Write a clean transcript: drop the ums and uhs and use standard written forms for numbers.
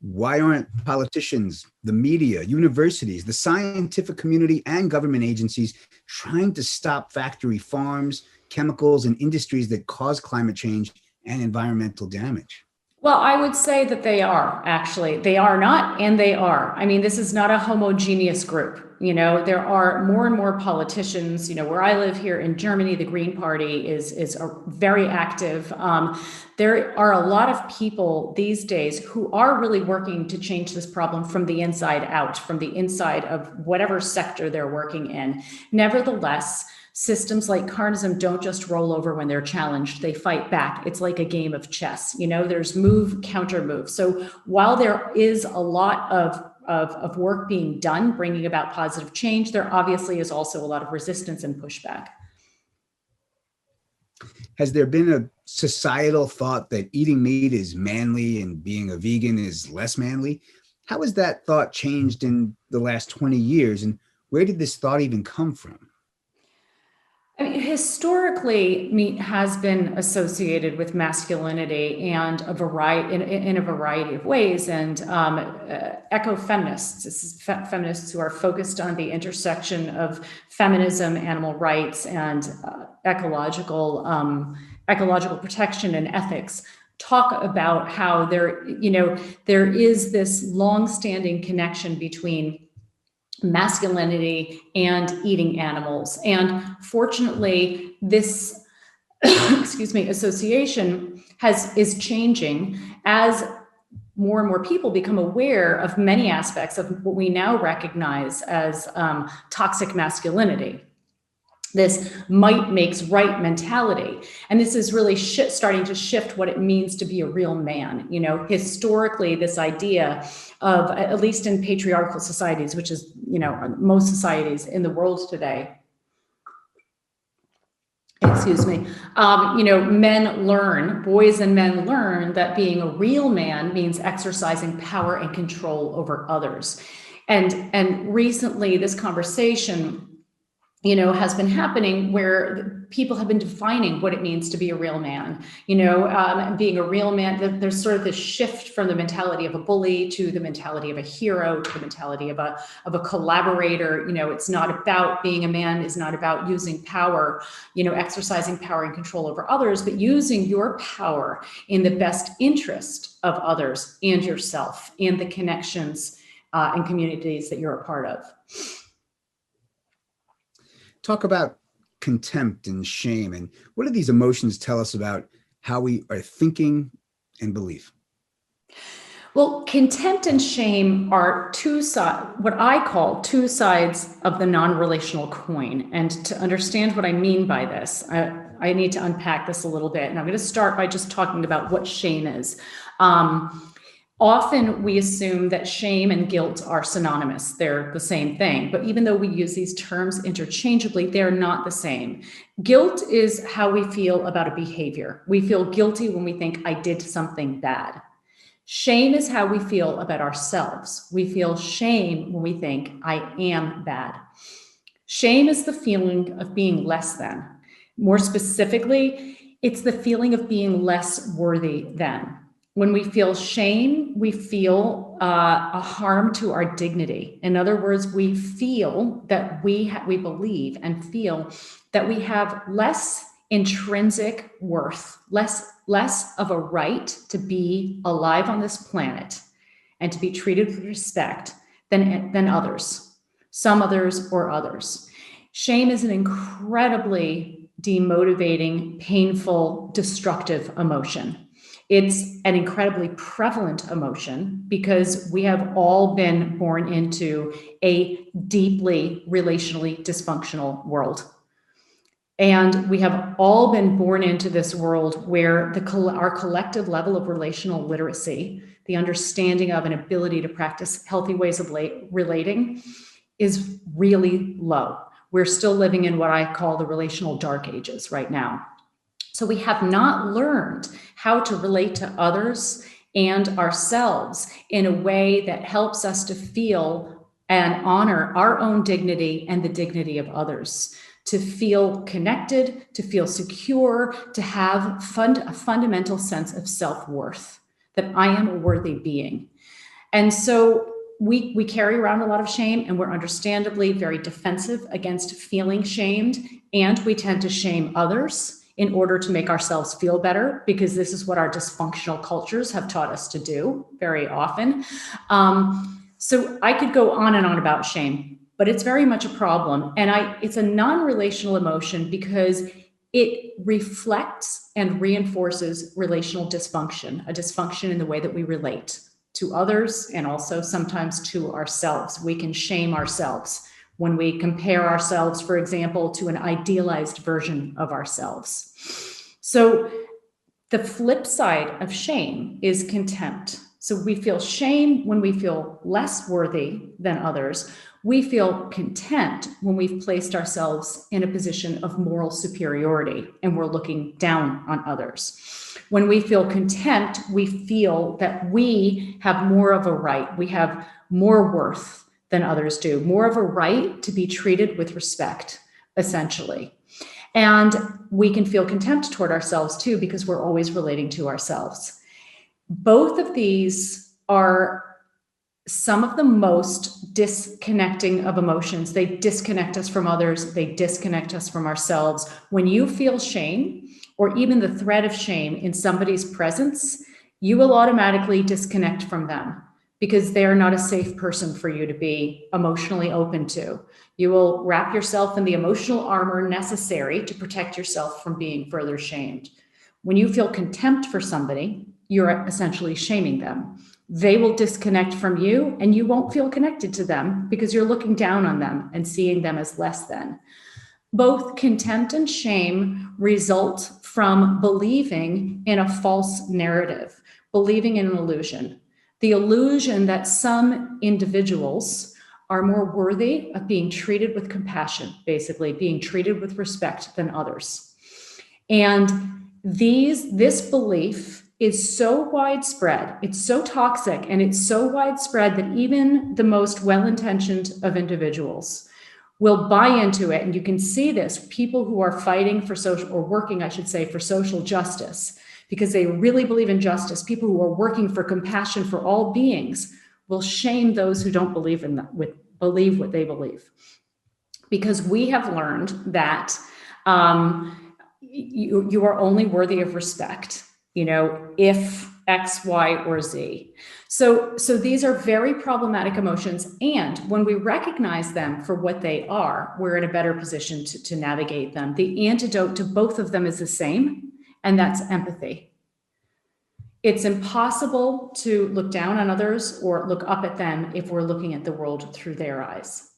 Why aren't politicians, the media, universities, the scientific community, and government agencies trying to stop factory farms, chemicals, and industries that cause climate change and environmental damage? Well, I would say that they are actually. They are not, and they are. I mean, this is not a homogeneous group. There are more and more politicians. Where I live here in Germany, the Green Party is very active. There are a lot of people these days who are really working to change this problem from the inside out, from the inside of whatever sector they're working in. Nevertheless, systems like Carnism don't just roll over when they're challenged, they fight back. It's like a game of chess. There's move, counter move. So while there is a lot of work being done, bringing about positive change, there obviously is also a lot of resistance and pushback. Has there been a societal thought that eating meat is manly and being a vegan is less manly? How has that thought changed in the last 20 years? And where did this thought even come from? I mean, historically, meat has been associated with masculinity and a variety in a variety of ways. And ecofeminists, this is feminists who are focused on the intersection of feminism, animal rights, and ecological protection and ethics, talk about how there is this long-standing connection between masculinity and eating animals. And fortunately, this association is changing as more and more people become aware of many aspects of what we now recognize as toxic masculinity. This might makes right mentality. And this is really starting to shift what it means to be a real man. Historically, this idea of, at least in patriarchal societies, which is, most societies in the world today, boys and men learn that being a real man means exercising power and control over others. And recently, this conversation has been happening where people have been defining what it means to be a real man. Being a real man, there's sort of this shift from the mentality of a bully to the mentality of a hero, to the mentality of a collaborator. It's not about being a man, is not about using power, exercising power and control over others, but using your power in the best interest of others and yourself and the connections and communities that you're a part of. Talk about contempt and shame, and what do these emotions tell us about how we are thinking and believe? Well, contempt and shame are what I call two sides of the non-relational coin. And to understand what I mean by this, I need to unpack this a little bit. And I'm going to start by just talking about what shame is. Often we assume that shame and guilt are synonymous. They're the same thing. But even though we use these terms interchangeably, they're not the same. Guilt is how we feel about a behavior. We feel guilty when we think I did something bad. Shame is how we feel about ourselves. We feel shame when we think I am bad. Shame is the feeling of being less than. More specifically, it's the feeling of being less worthy than. When we feel shame, we feel a harm to our dignity. In other words, we feel that we believe and feel that we have less intrinsic worth, less of a right to be alive on this planet and to be treated with respect than others, some others or others. Shame is an incredibly demotivating, painful, destructive emotion. It's an incredibly prevalent emotion because we have all been born into a deeply relationally dysfunctional world. And we have all been born into this world where our collective level of relational literacy, the understanding of and ability to practice healthy ways of relating, is really low. We're still living in what I call the relational dark ages right now. So we have not learned how to relate to others and ourselves in a way that helps us to feel and honor our own dignity and the dignity of others, to feel connected, to feel secure, to have a fundamental sense of self-worth, that I am a worthy being. And so we carry around a lot of shame, and we're understandably very defensive against feeling shamed. And we tend to shame others in order to make ourselves feel better, because this is what our dysfunctional cultures have taught us to do very often. So I could go on and on about shame, but it's very much a problem. And it's a non-relational emotion because it reflects and reinforces relational dysfunction, a dysfunction in the way that we relate to others and also sometimes to ourselves. We can shame ourselves when we compare ourselves, for example, to an idealized version of ourselves. So the flip side of shame is contempt. So we feel shame when we feel less worthy than others. We feel contempt when we've placed ourselves in a position of moral superiority and we're looking down on others. When we feel contempt, we feel that we have more of a right. We have more worth than others do, more of a right to be treated with respect, essentially. And we can feel contempt toward ourselves too, because we're always relating to ourselves. Both of these are some of the most disconnecting of emotions. They disconnect us from others. They disconnect us from ourselves. When you feel shame, or even the threat of shame in somebody's presence, you will automatically disconnect from them because they are not a safe person for you to be emotionally open to. You will wrap yourself in the emotional armor necessary to protect yourself from being further shamed. When you feel contempt for somebody, you're essentially shaming them. They will disconnect from you and you won't feel connected to them because you're looking down on them and seeing them as less than. Both contempt and shame result from believing in a false narrative, believing in an illusion. The illusion that some individuals are more worthy of being treated with compassion, basically being treated with respect than others. And this belief is so widespread, it's so toxic, and it's so widespread that even the most well-intentioned of individuals will buy into it. And you can see this, people who are fighting for social, or working, I should say, for social justice, because they really believe in justice, people who are working for compassion for all beings will shame those who don't believe in that, believe what they believe. Because we have learned that you are only worthy of respect, if X, Y, or Z. So these are very problematic emotions. And when we recognize them for what they are, we're in a better position to navigate them. The antidote to both of them is the same, and that's empathy. It's impossible to look down on others or look up at them if we're looking at the world through their eyes.